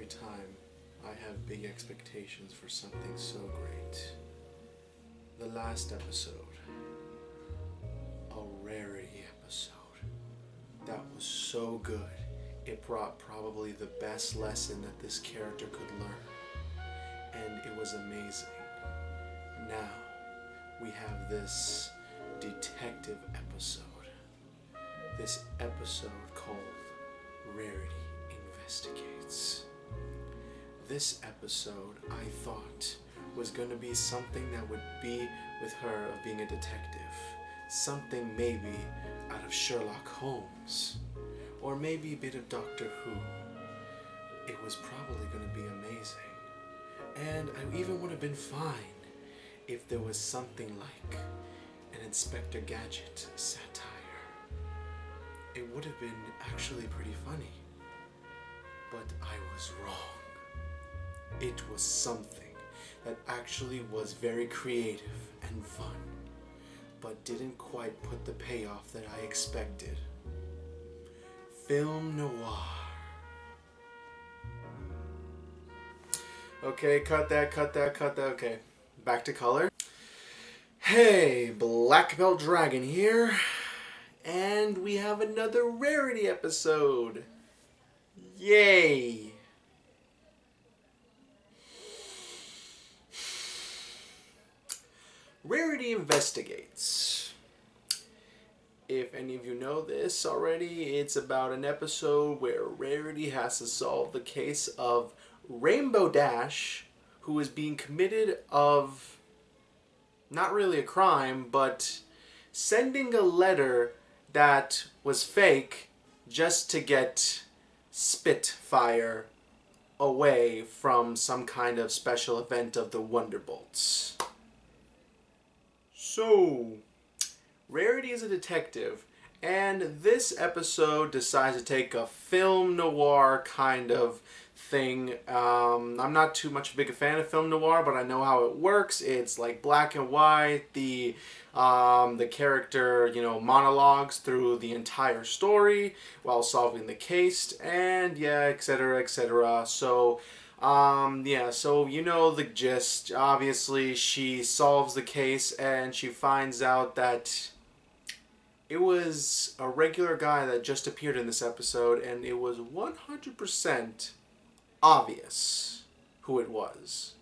every time I have big expectations for something so great. The last episode, a Rarity episode, that was so good. It brought probably the best lesson that this character could learn, and it was amazing. Now, we have this detective episode. This episode called Rarity Investigates. This episode, I thought, was going to be something that would be with her of being a detective. Something maybe out of Sherlock Holmes. Or maybe a bit of Doctor Who. It was probably going to be amazing. And I even would have been fine if there was something like an Inspector Gadget satire. It would have been actually pretty funny. But I was wrong. It was something that actually was very creative and fun, but didn't quite put the payoff that I expected. Film Noir. Okay, cut that. Okay, back to color. Hey, Black Belt Dragon here, and we have another Rarity episode. Yay! Rarity Investigates. If any of you know this already, it's about an episode where Rarity has to solve the case of Rainbow Dash, who is being committed of not really a crime, but sending a letter that was fake just to get Spitfire away from some kind of special event of the Wonderbolts. So, Rarity is a detective, and this episode decides to take a film noir kind of thing. I'm not too much big a fan of film noir, but I know how it works. It's like black and white. The character, monologues through the entire story while solving the case, and yeah, etc., etc. So, so you know the gist. Obviously, she solves the case, and she finds out that it was a regular guy that just appeared in this episode, and it was 100% obvious who it was.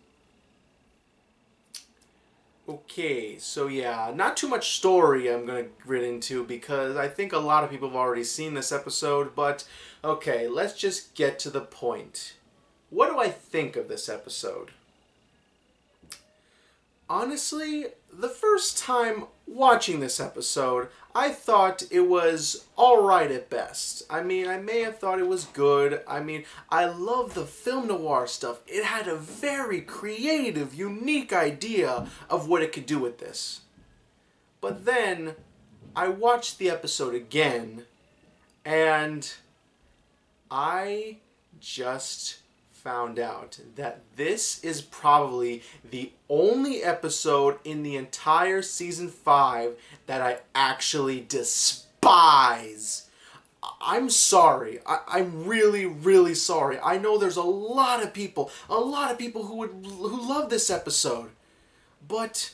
Okay, so yeah, not too much story I'm going to get into because I think a lot of people have already seen this episode, but okay, let's just get to the point. What do I think of this episode? Honestly, the first time watching this episode, I thought it was alright at best. I mean, I may have thought it was good. I mean, I love the film noir stuff. It had a very creative, unique idea of what it could do with this. But then, I watched the episode again, and I just found out that this is probably the only episode in the entire season 5 that I actually despise. I'm sorry. I'm really, really sorry. I know there's a lot of people who love this episode, but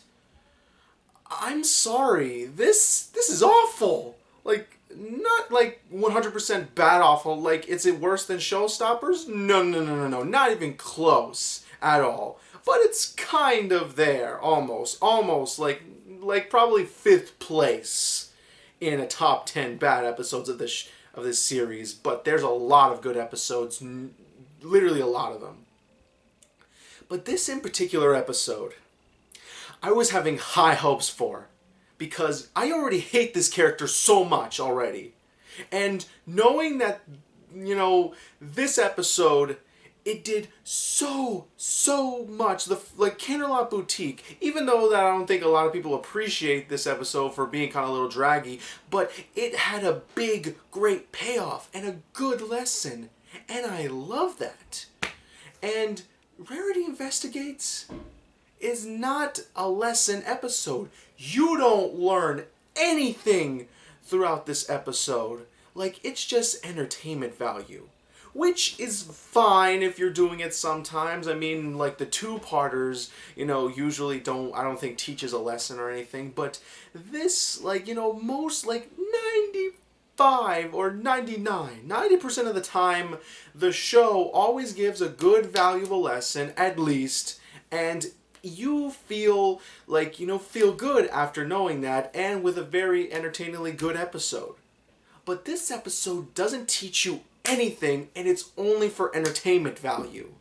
I'm sorry. This is awful. Like, not like 100% bad awful, like is it worse than Showstoppers? No, not even close at all. But it's kind of there, almost like probably 5th place in a top 10 bad episodes of this series. But there's a lot of good episodes, literally a lot of them. But this in particular episode, I was having high hopes for. Because I already hate this character so much already. And knowing that, this episode, it did so much. Like Canterlot Boutique, even though that I don't think a lot of people appreciate this episode for being kind of a little draggy, but it had a big, great payoff and a good lesson. And I love that. And Rarity Investigates is not a lesson episode. You don't learn anything throughout this episode. Like, it's just entertainment value. which is fine if you're doing it sometimes. I mean, like the two-parters, usually I don't think teaches a lesson or anything, but this, like, most, like, 95 or 90% of the time, the show always gives a good, valuable lesson, at least, and you feel like, feel good after knowing that, and with a very entertainingly good episode. But this episode doesn't teach you anything, and it's only for entertainment value.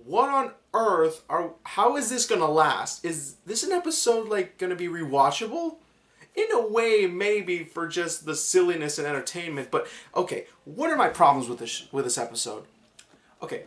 What on earth how is this gonna last? Is this an episode, like, gonna be rewatchable? In a way, maybe for just the silliness and entertainment, but okay, what are my problems with this episode? Okay,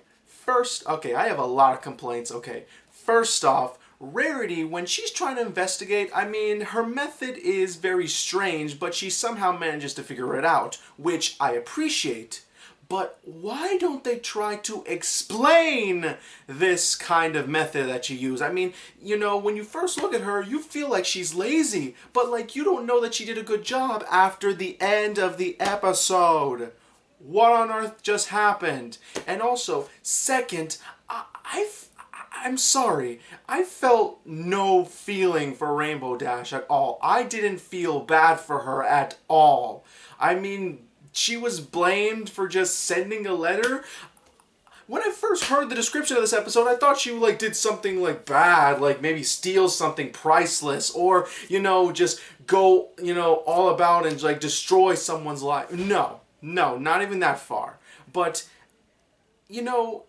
I have a lot of complaints. Okay, first off, Rarity, when she's trying to investigate, I mean, her method is very strange, but she somehow manages to figure it out, which I appreciate. But why don't they try to explain this kind of method that you use? I mean, when you first look at her, you feel like she's lazy, but, like, you don't know that she did a good job after the end of the episode. What on earth just happened? And also, second, I'm sorry. I felt no feeling for Rainbow Dash at all. I didn't feel bad for her at all. I mean, she was blamed for just sending a letter. When I first heard the description of this episode, I thought she, like, did something, like, bad, like maybe steal something priceless, or, just go, all about and, like, destroy someone's life. No, not even that far. But, a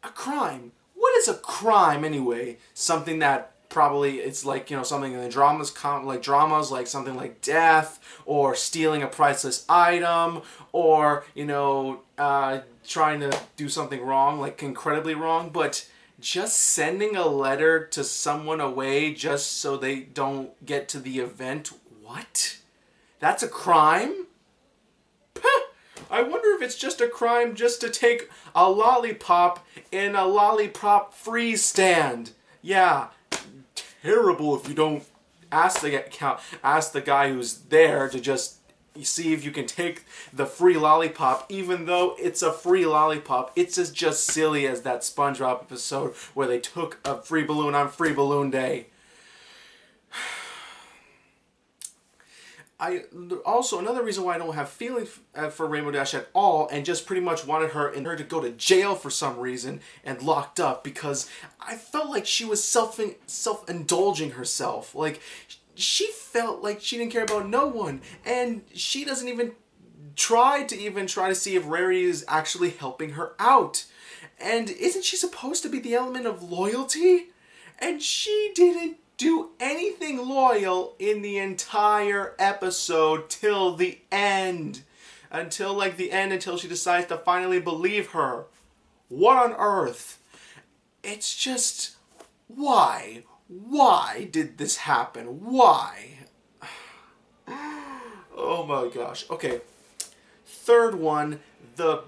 crime. What is a crime anyway? Something that probably it's like, something in the dramas, like something like death, or stealing a priceless item, or, trying to do something wrong, like incredibly wrong. But just sending a letter to someone away just so they don't get to the event, what? That's a crime? I wonder if it's just a crime just to take a lollipop in a lollipop freeze stand. Yeah, terrible if you don't ask the guy who's there to just see if you can take the free lollipop, even though it's a free lollipop. It's just silly as that SpongeBob episode where they took a free balloon on Free Balloon Day. Also, another reason why I don't have feeling for Rainbow Dash at all, and just pretty much wanted her to go to jail for some reason and locked up, because I felt like she was self-indulging herself. Like, she felt like she didn't care about no one, and she doesn't even try to see if Rarity is actually helping her out. And isn't she supposed to be the element of loyalty? And she didn't do anything loyal in the entire episode till the end. Until she decides to finally believe her. What on earth? It's just, why? Why did this happen? Why? Oh my gosh. Okay. Third one, the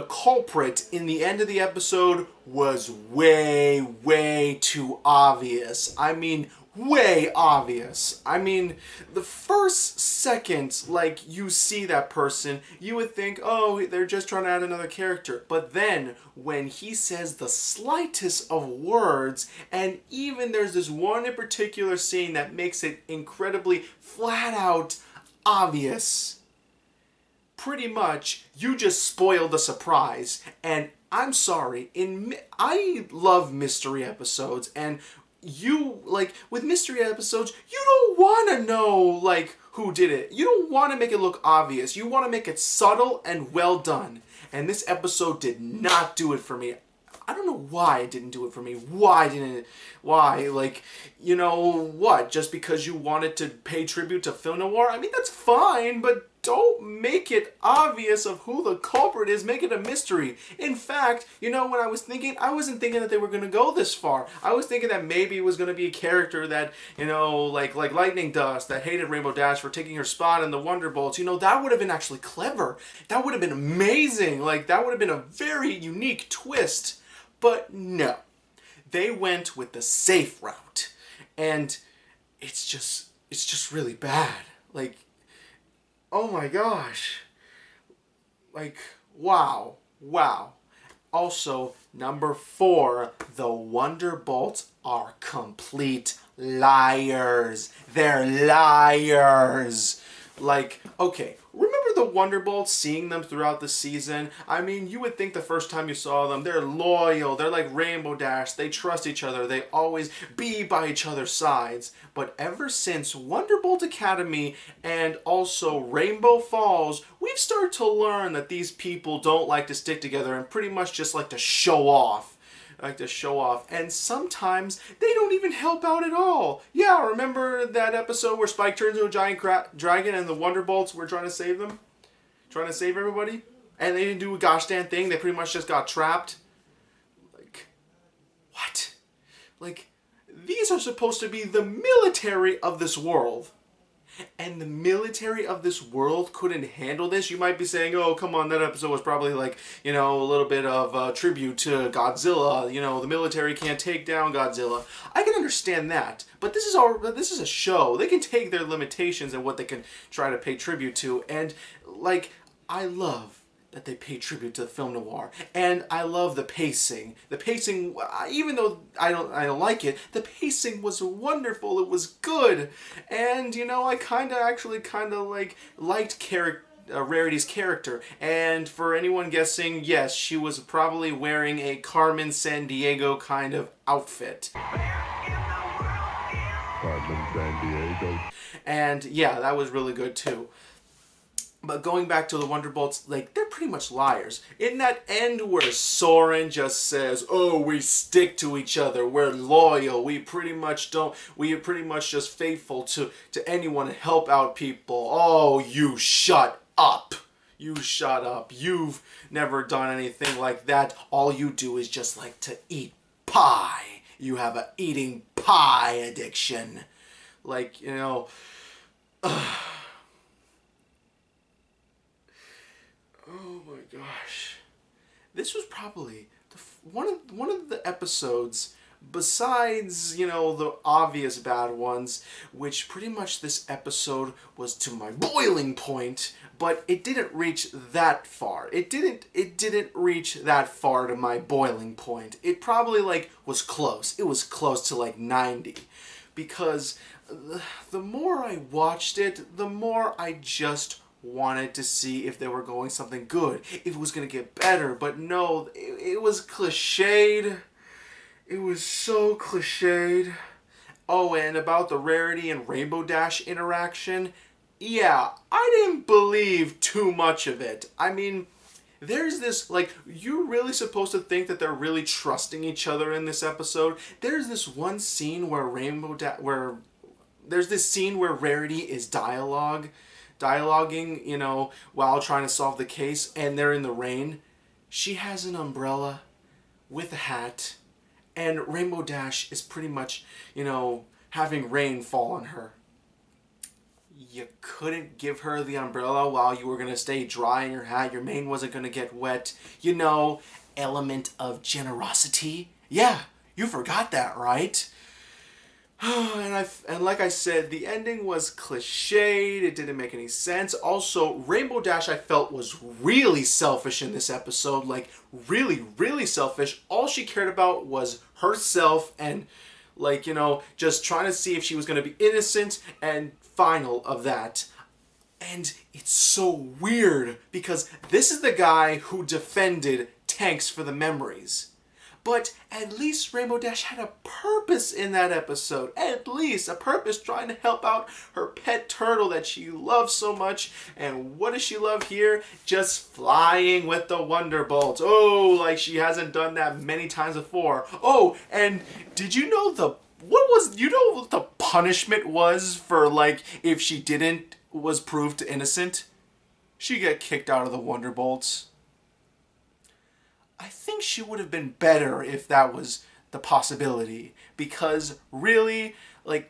culprit in the end of the episode was way too obvious. I mean, way obvious. I mean, the first second, like, you see that person, you would think, oh, they're just trying to add another character. But then, when he says the slightest of words, and even there's this one in particular scene that makes it incredibly flat out obvious, pretty much, you just spoiled the surprise. And I'm sorry, I love mystery episodes, and with mystery episodes, you don't want to know, like, who did it. You don't want to make it look obvious. You want to make it subtle and well done. And this episode did not do it for me. I don't know why it didn't do it for me. Why didn't it? Why? Like, what? Just because you wanted to pay tribute to Film Noir? I mean, that's fine, but don't make it obvious of who the culprit is. Make it a mystery. In fact, when I was thinking, I wasn't thinking that they were going to go this far. I was thinking that maybe it was going to be a character that, like Lightning Dust, that hated Rainbow Dash for taking her spot in the Wonderbolts. That would have been actually clever. That would have been amazing. Like, that would have been a very unique twist. But no. They went with the safe route. And it's just really bad. Like, oh my gosh. Like, wow. Wow. Also, number 4, the Wonderbolts are complete liars. They're liars. Like, okay, remember the Wonderbolts, seeing them throughout the season? I mean, you would think the first time you saw them, they're loyal, they're like Rainbow Dash, they trust each other, they always be by each other's sides. But ever since Wonderbolt Academy and also Rainbow Falls, we've started to learn that these people don't like to stick together and pretty much just like to show off. And sometimes they don't even help out at all. Yeah, remember that episode where Spike turns into a giant dragon and the Wonderbolts were trying to save them? Trying to save everybody? And they didn't do a gosh damn thing, they pretty much just got trapped? Like, what? Like, these are supposed to be the military of this world. And the military of this world couldn't handle this. You might be saying, oh, come on, that episode was probably like, a little bit of tribute to Godzilla. The military can't take down Godzilla. I can understand that. But this is a show. They can take their limitations and what they can try to pay tribute to. And, I love that they pay tribute to the Film Noir, and I love the pacing. The pacing, even though I don't like it, the pacing was wonderful. It was good, and I liked Rarity's character. And for anyone guessing, yes, she was probably wearing a Carmen Sandiego kind of outfit. Carmen Sandiego. And yeah, that was really good too. But going back to the Wonderbolts, they're pretty much liars. In that end where Soren just says, oh, we stick to each other, we're loyal, we pretty much just faithful to anyone and help out people. Oh, you shut up. You shut up. You've never done anything like that. All you do is just like to eat pie. You have a eating pie addiction. Oh my gosh. This was probably one of the episodes, besides, the obvious bad ones, which pretty much this episode was to my boiling point, but it didn't reach that far. It didn't reach that far to my boiling point. It probably, was close. It was close to, 90. Because the more I watched it, the more I just wanted to see if they were going something good, if it was going to get better. But no, it was cliched. It was so cliched. Oh, and about the Rarity and Rainbow Dash interaction, yeah, I didn't believe too much of it. I mean, there's this, you're really supposed to think that they're really trusting each other in this episode. There's this one scene where there's this scene where Rarity is dialoguing, while trying to solve the case, and they're in the rain. She has an umbrella with a hat, and Rainbow Dash is pretty much, having rain fall on her. You couldn't give her the umbrella while you were going to stay dry in your hat. Your mane wasn't going to get wet. Element of generosity. Yeah, you forgot that, right? And like I said, the ending was cliched. It didn't make any sense. Also, Rainbow Dash, I felt, was really selfish in this episode. Really, really selfish. All she cared about was herself and, just trying to see if she was going to be innocent and final of that. And it's so weird because this is the guy who defended tanks for the memories. But at least Rainbow Dash had a purpose in that episode. At least a purpose, trying to help out her pet turtle that she loves so much. And what does she love here? Just flying with the Wonderbolts. Oh, she hasn't done that many times before. Oh, and did you know what the punishment was for, if she was proved innocent? She'd get kicked out of the Wonderbolts. I think she would have been better if that was the possibility. Because really,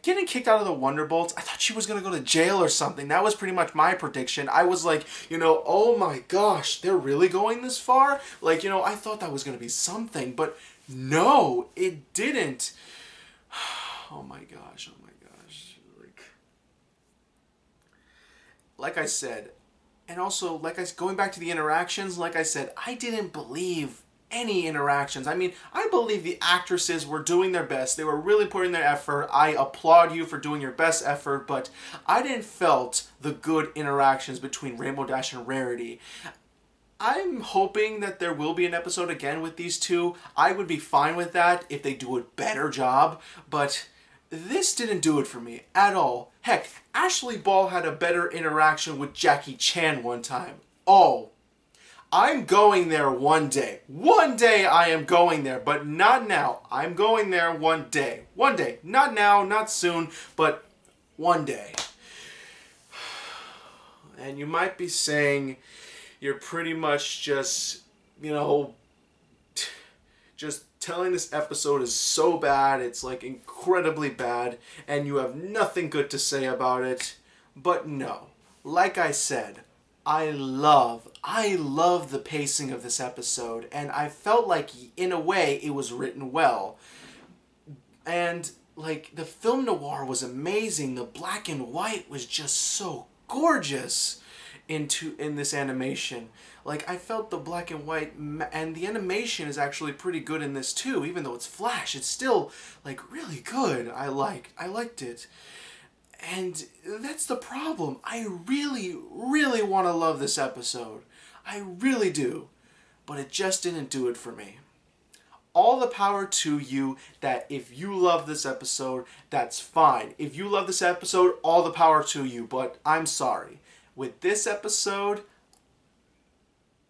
getting kicked out of the Wonderbolts, I thought she was going to go to jail or something. That was pretty much my prediction. I was oh my gosh, they're really going this far? I thought that was going to be something. But no, it didn't. Oh my gosh. Like I said, And also, going back to the interactions, like I said, I didn't believe any interactions. I mean, I believe the actresses were doing their best. They were really putting their effort. I applaud you for doing your best effort, but I didn't felt the good interactions between Rainbow Dash and Rarity. I'm hoping that there will be an episode again with these two. I would be fine with that if they do a better job, but this didn't do it for me at all. Heck, Ashley Ball had a better interaction with Jackie Chan one time. Oh, I'm going there one day. One day I am going there, but not now. I'm going there one day. One day. Not now, not soon, but one day. And you might be saying you're pretty much just, just telling this episode is so bad, it's like incredibly bad, and you have nothing good to say about it. But no. Like I said, I love the pacing of this episode, and I felt like, in a way, it was written well. And, like, the film noir was amazing. The black and white was just so gorgeous in this animation. Like, I felt the black and white, and the animation is actually pretty good in this too. Even though it's Flash, it's still, like, really good. I liked it. And that's the problem. I really, really want to love this episode. I really do. But it just didn't do it for me. All the power to you that if you love this episode, that's fine. If you love this episode, all the power to you. But I'm sorry. With this episode,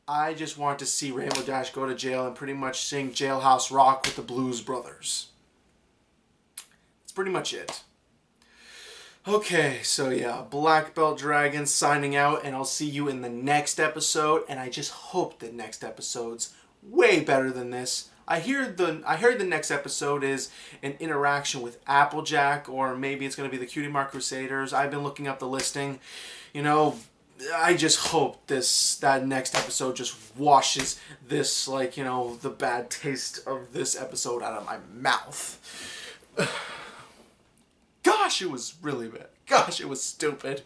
I just want to see Rainbow Dash go to jail and pretty much sing Jailhouse Rock with the Blues Brothers. That's pretty much it. Okay, so yeah, Black Belt Dragon signing out, and I'll see you in the next episode, and I just hope the next episode's way better than this. I heard the next episode is an interaction with Applejack, or maybe it's going to be the Cutie Mark Crusaders. I've been looking up the listing. I just hope that next episode just washes this, the bad taste of this episode out of my mouth. Gosh, it was really bad. Gosh, it was stupid.